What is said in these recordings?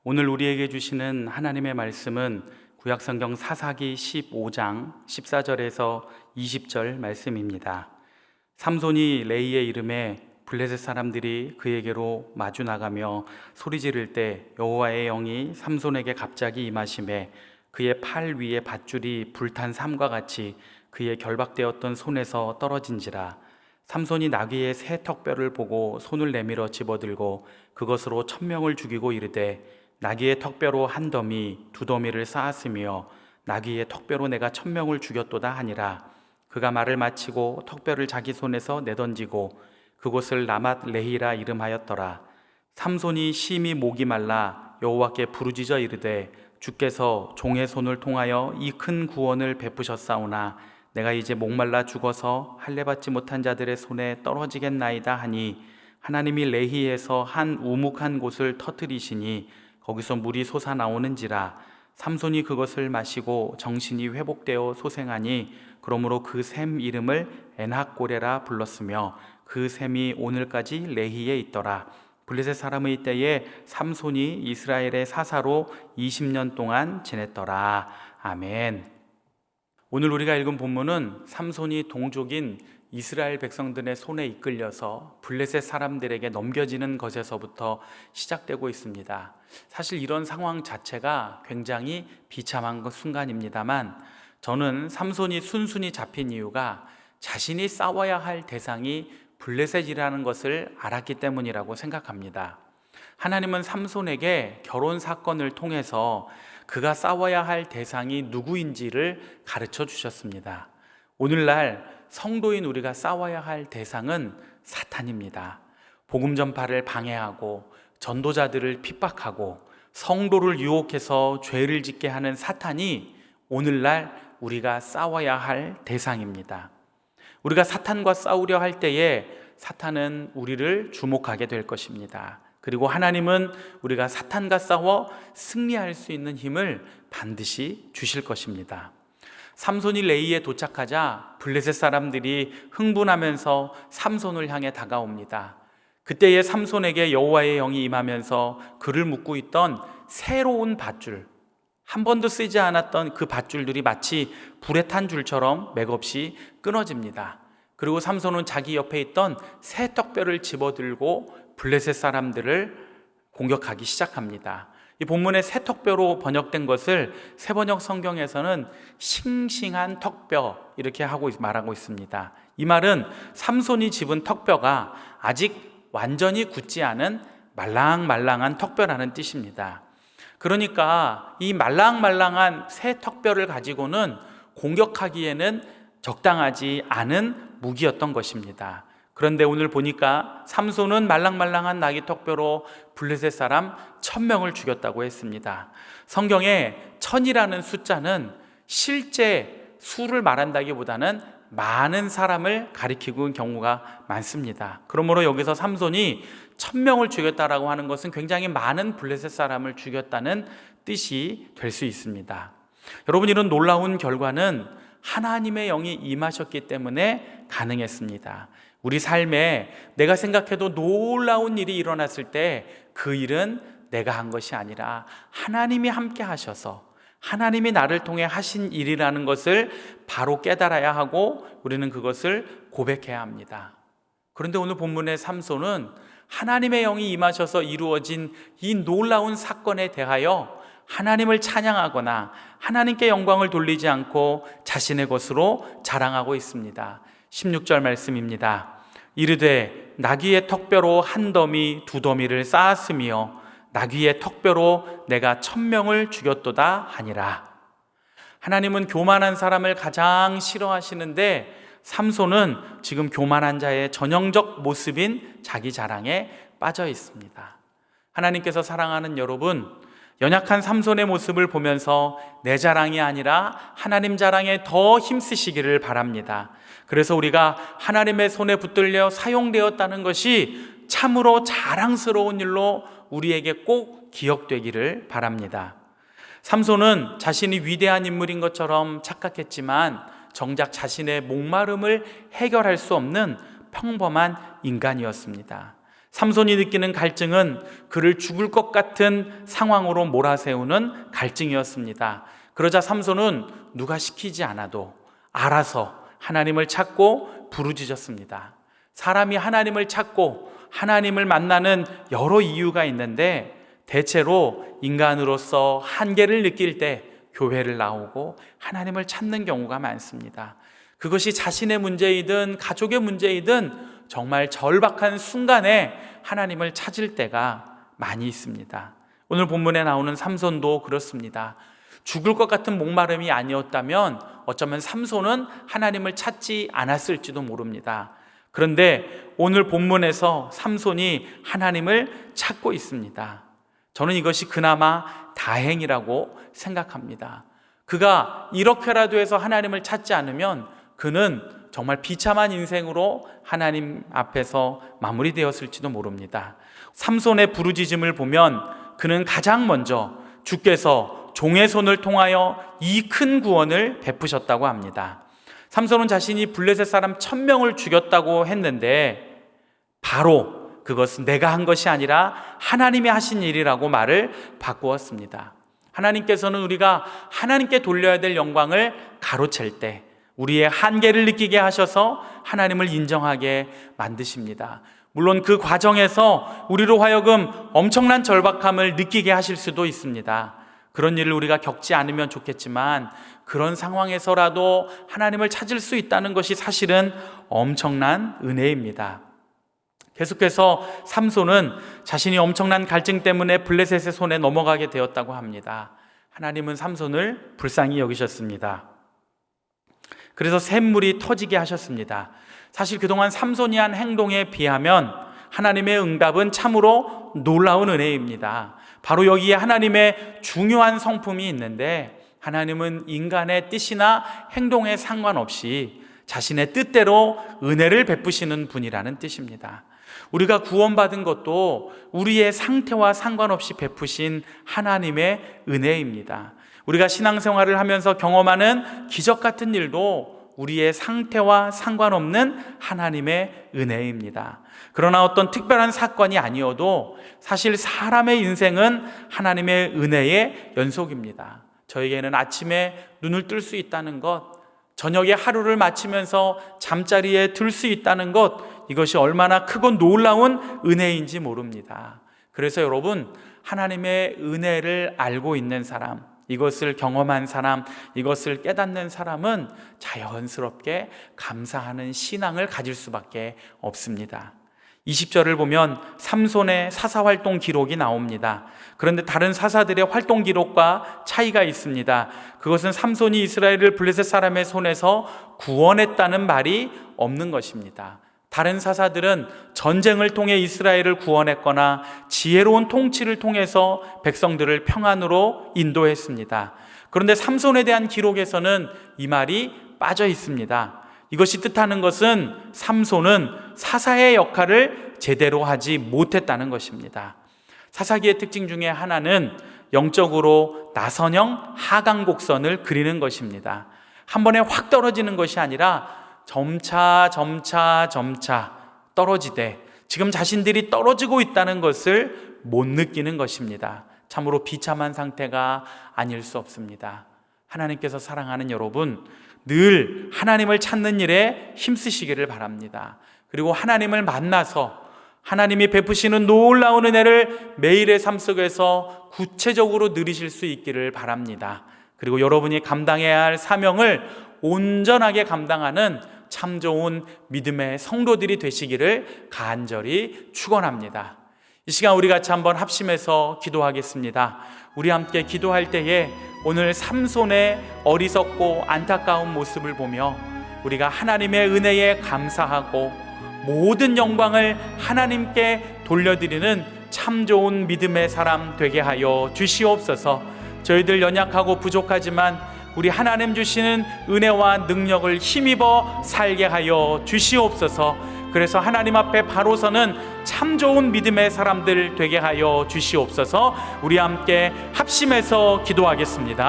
오늘 우리에게 주시는 하나님의 말씀은 구약성경 사사기 15장 14절에서 20절 말씀입니다. 삼손이 레이의 이름에 블레셋 사람들이 그에게로 마주 나가며 소리 지를 때 여호와의 영이 삼손에게 갑자기 임하심에 그의 팔 위에 밧줄이 불탄 삼과 같이 그의 결박되었던 손에서 떨어진지라. 삼손이 나귀의 새 턱뼈를 보고 손을 내밀어 집어들고 그것으로 1000명을 죽이고 이르되 나귀의 턱뼈로 한 더미 두 더미를 쌓았으며 나귀의 턱뼈로 내가 1000명을 죽였도다 하니라. 그가 말을 마치고 턱뼈를 자기 손에서 내던지고 그곳을 라맛 레히라 이름하였더라. 삼손이 심히 목이 말라 여호와께 부르짖어 이르되 주께서 종의 손을 통하여 이 큰 구원을 베푸셨사오나 내가 이제 목말라 죽어서 할례 받지 못한 자들의 손에 떨어지겠나이다 하니 하나님이 레히에서 한 우묵한 곳을 터뜨리시니 거기서 물이 솟아나오는지라. 삼손이 그것을 마시고 정신이 회복되어 소생하니 그러므로 그 샘 이름을 엔학고레라 불렀으며 그 샘이 오늘까지 레히에 있더라. 블레셋 사람의 때에 삼손이 이스라엘의 사사로 20년 동안 지냈더라. 아멘. 오늘 우리가 읽은 본문은 삼손이 동족인 이스라엘 백성들의 손에 이끌려서 블레셋 사람들에게 넘겨지는 것에서부터 시작되고 있습니다. 사실 이런 상황 자체가 굉장히 비참한 순간입니다만 저는 삼손이 순순히 잡힌 이유가 자신이 싸워야 할 대상이 블레셋이라는 것을 알았기 때문이라고 생각합니다. 하나님은 삼손에게 결혼 사건을 통해서 그가 싸워야 할 대상이 누구인지를 가르쳐 주셨습니다. 오늘날 성도인 우리가 싸워야 할 대상은 사탄입니다. 복음 전파를 방해하고 전도자들을 핍박하고 성도를 유혹해서 죄를 짓게 하는 사탄이 오늘날 우리가 싸워야 할 대상입니다. 우리가 사탄과 싸우려 할 때에 사탄은 우리를 주목하게 될 것입니다. 그리고 하나님은 우리가 사탄과 싸워 승리할 수 있는 힘을 반드시 주실 것입니다. 삼손이 레이에 도착하자 블레셋 사람들이 흥분하면서 삼손을 향해 다가옵니다. 그때에 삼손에게 여호와의 영이 임하면서 그를 묶고 있던 새로운 밧줄, 한 번도 쓰지 않았던 그 밧줄들이 마치 불에 탄 줄처럼 맥없이 끊어집니다. 그리고 삼손은 자기 옆에 있던 새 턱뼈를 집어들고 블레셋 사람들을 공격하기 시작합니다. 이 본문의 새 턱뼈로 번역된 것을 새번역 성경에서는 싱싱한 턱뼈 이렇게 말하고 있습니다. 이 말은 삼손이 집은 턱뼈가 아직 완전히 굳지 않은 말랑말랑한 턱뼈라는 뜻입니다. 그러니까 이 말랑말랑한 새 턱뼈를 가지고는 공격하기에는 적당하지 않은 무기였던 것입니다. 그런데 오늘 보니까 삼손은 말랑말랑한 나귀 턱뼈로 블레셋 사람 1000명을 죽였다고 했습니다. 성경에 1000이라는 숫자는 실제 수를 말한다기보다는 많은 사람을 가리키고 있는 경우가 많습니다. 그러므로 여기서 삼손이 1000명을 죽였다라고 하는 것은 굉장히 많은 블레셋 사람을 죽였다는 뜻이 될 수 있습니다. 여러분, 이런 놀라운 결과는 하나님의 영이 임하셨기 때문에 가능했습니다. 우리 삶에 내가 생각해도 놀라운 일이 일어났을 때 그 일은 내가 한 것이 아니라 하나님이 함께 하셔서 하나님이 나를 통해 하신 일이라는 것을 바로 깨달아야 하고 우리는 그것을 고백해야 합니다. 그런데 오늘 본문의 삼손은 하나님의 영이 임하셔서 이루어진 이 놀라운 사건에 대하여 하나님을 찬양하거나 하나님께 영광을 돌리지 않고 자신의 것으로 자랑하고 있습니다. 16절 말씀입니다. 이르되 나귀의 턱뼈로 한 더미 두 더미를 쌓았으며 나귀의 턱뼈로 내가 1000명을 죽였도다 하니라. 하나님은 교만한 사람을 가장 싫어하시는데 삼손은 지금 교만한 자의 전형적 모습인 자기 자랑에 빠져 있습니다. 하나님께서 사랑하는 여러분, 연약한 삼손의 모습을 보면서 내 자랑이 아니라 하나님 자랑에 더 힘쓰시기를 바랍니다. 그래서 우리가 하나님의 손에 붙들려 사용되었다는 것이 참으로 자랑스러운 일로 우리에게 꼭 기억되기를 바랍니다. 삼손은 자신이 위대한 인물인 것처럼 착각했지만 정작 자신의 목마름을 해결할 수 없는 평범한 인간이었습니다. 삼손이 느끼는 갈증은 그를 죽을 것 같은 상황으로 몰아세우는 갈증이었습니다. 그러자 삼손은 누가 시키지 않아도 알아서 하나님을 찾고 부르짖었습니다. 사람이 하나님을 찾고 하나님을 만나는 여러 이유가 있는데 대체로 인간으로서 한계를 느낄 때 교회를 나오고 하나님을 찾는 경우가 많습니다. 그것이 자신의 문제이든 가족의 문제이든 정말 절박한 순간에 하나님을 찾을 때가 많이 있습니다. 오늘 본문에 나오는 삼손도 그렇습니다. 죽을 것 같은 목마름이 아니었다면 어쩌면 삼손은 하나님을 찾지 않았을지도 모릅니다. 그런데 오늘 본문에서 삼손이 하나님을 찾고 있습니다. 저는 이것이 그나마 다행이라고 생각합니다. 그가 이렇게라도 해서 하나님을 찾지 않으면 그는 정말 비참한 인생으로 하나님 앞에서 마무리되었을지도 모릅니다. 삼손의 부르짖음을 보면 그는 가장 먼저 주께서 종의 손을 통하여 이 큰 구원을 베푸셨다고 합니다. 삼손은 자신이 블레셋 사람 1000명을 죽였다고 했는데 바로 그것은 내가 한 것이 아니라 하나님이 하신 일이라고 말을 바꾸었습니다. 하나님께서는 우리가 하나님께 돌려야 될 영광을 가로챌 때 우리의 한계를 느끼게 하셔서 하나님을 인정하게 만드십니다. 물론 그 과정에서 우리로 하여금 엄청난 절박함을 느끼게 하실 수도 있습니다. 그런 일을 우리가 겪지 않으면 좋겠지만 그런 상황에서라도 하나님을 찾을 수 있다는 것이 사실은 엄청난 은혜입니다. 계속해서 삼손은 자신이 엄청난 갈증 때문에 블레셋의 손에 넘어가게 되었다고 합니다. 하나님은 삼손을 불쌍히 여기셨습니다. 그래서 샘물이 터지게 하셨습니다. 사실 그동안 삼손이 한 행동에 비하면 하나님의 응답은 참으로 놀라운 은혜입니다. 바로 여기에 하나님의 중요한 성품이 있는데 하나님은 인간의 뜻이나 행동에 상관없이 자신의 뜻대로 은혜를 베푸시는 분이라는 뜻입니다. 우리가 구원받은 것도 우리의 상태와 상관없이 베푸신 하나님의 은혜입니다. 우리가 신앙생활을 하면서 경험하는 기적 같은 일도 우리의 상태와 상관없는 하나님의 은혜입니다. 그러나 어떤 특별한 사건이 아니어도 사실 사람의 인생은 하나님의 은혜의 연속입니다. 저에게는 아침에 눈을 뜰 수 있다는 것, 저녁에 하루를 마치면서 잠자리에 들 수 있다는 것, 이것이 얼마나 크고 놀라운 은혜인지 모릅니다. 그래서 여러분, 하나님의 은혜를 알고 있는 사람, 이것을 경험한 사람, 이것을 깨닫는 사람은 자연스럽게 감사하는 신앙을 가질 수밖에 없습니다. 20절을 보면 삼손의 사사활동 기록이 나옵니다. 그런데 다른 사사들의 활동 기록과 차이가 있습니다. 그것은 삼손이 이스라엘을 블레셋 사람의 손에서 구원했다는 말이 없는 것입니다. 다른 사사들은 전쟁을 통해 이스라엘을 구원했거나 지혜로운 통치를 통해서 백성들을 평안으로 인도했습니다. 그런데 삼손에 대한 기록에서는 이 말이 빠져 있습니다. 이것이 뜻하는 것은 삼손은 사사의 역할을 제대로 하지 못했다는 것입니다. 사사기의 특징 중에 하나는 영적으로 나선형 하강곡선을 그리는 것입니다. 한 번에 확 떨어지는 것이 아니라 점차 떨어지되 지금 자신들이 떨어지고 있다는 것을 못 느끼는 것입니다. 참으로 비참한 상태가 아닐 수 없습니다. 하나님께서 사랑하는 여러분, 늘 하나님을 찾는 일에 힘쓰시기를 바랍니다. 그리고 하나님을 만나서 하나님이 베푸시는 놀라운 은혜를 매일의 삶 속에서 구체적으로 누리실 수 있기를 바랍니다. 그리고 여러분이 감당해야 할 사명을 온전하게 감당하는 참 좋은 믿음의 성도들이 되시기를 간절히 축원합니다. 이 시간 우리 같이 한번 합심해서 기도하겠습니다. 우리 함께 기도할 때에 오늘 삼손의 어리석고 안타까운 모습을 보며 우리가 하나님의 은혜에 감사하고 모든 영광을 하나님께 돌려드리는 참 좋은 믿음의 사람 되게 하여 주시옵소서. 저희들 연약하고 부족하지만 우리 하나님 주시는 은혜와 능력을 힘입어 살게 하여 주시옵소서. 그래서 하나님 앞에 바로 서는 참 좋은 믿음의 사람들 되게 하여 주시옵소서. 우리 함께 합심해서 기도하겠습니다.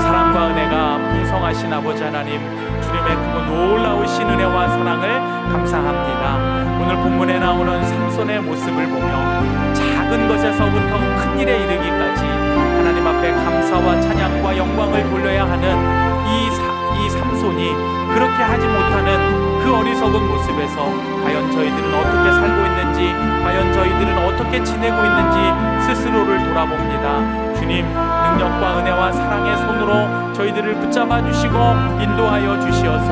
사랑과 은혜가 풍성하신 아버지 하나님, 주님의 크고 놀라우신 은혜와 사랑을 감사합니다. 오늘 본문에 나오는 삼손의 모습을 보며 작은 것에서부터 큰 일에 이르기까지 하나님 앞에 감사와 찬양과 영광을 돌려야 하는 이 삼손이 그렇게 하지 못하는 그 어리석은 모습에서 과연 저희들은 어떻게 살고 있는지, 과연 저희들은 어떻게 지내고 있는지 스스로를 돌아봅니다. 주님, 능력과 은혜와 사랑의 손으로 저희들을 붙잡아 주시고 인도하여 주시어서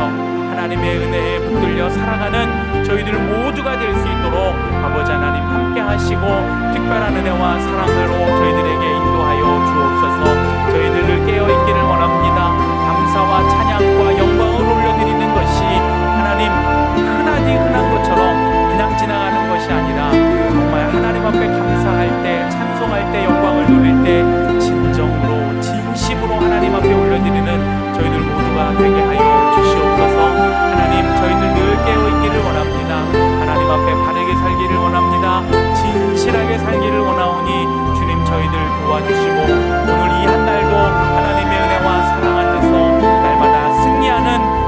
하나님의 은혜에 붙들려 살아가는 저희들 모두가 될 수 있도록 아버지 하나님 함께 하시고 특별한 은혜와 사랑으로 저희들에게 인도하여 주옵소서. 저희들을 깨어있기를 원합니다. 감사와 찬양과 영광을 올려드리는 것이 하나님 흔한 것처럼 그냥 지나가는 것이 아니라 정말 하나님 앞에 감사할 때, 찬송할 때, 영광을 돌릴 때 진정으로 진심으로 하나님 앞에 올려드리는 저희들 모두가 되게 하여 주시옵소서. 하나님, 저희들 늘 깨어있기를 원합니다. 하나님 앞에 바르게 살기를 원합니다. 진실하게 살기를 원하오니 주님, 저희들 도와주시고 오늘 이 한날도 하나님의 은혜와 사랑 안에서 날마다 승리하는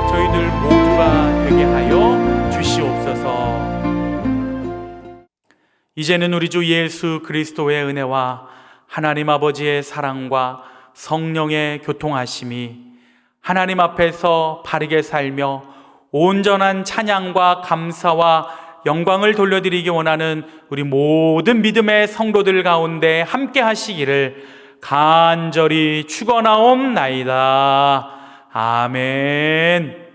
저희들 모두가 되게 하여 주시옵소서. 이제는 우리 주 예수 그리스도의 은혜와 하나님 아버지의 사랑과 성령의 교통하심이 하나님 앞에서 바르게 살며 온전한 찬양과 감사와 영광을 돌려드리기 원하는 우리 모든 믿음의 성도들 가운데 함께 하시기를 간절히 축원하옵나이다. 아멘.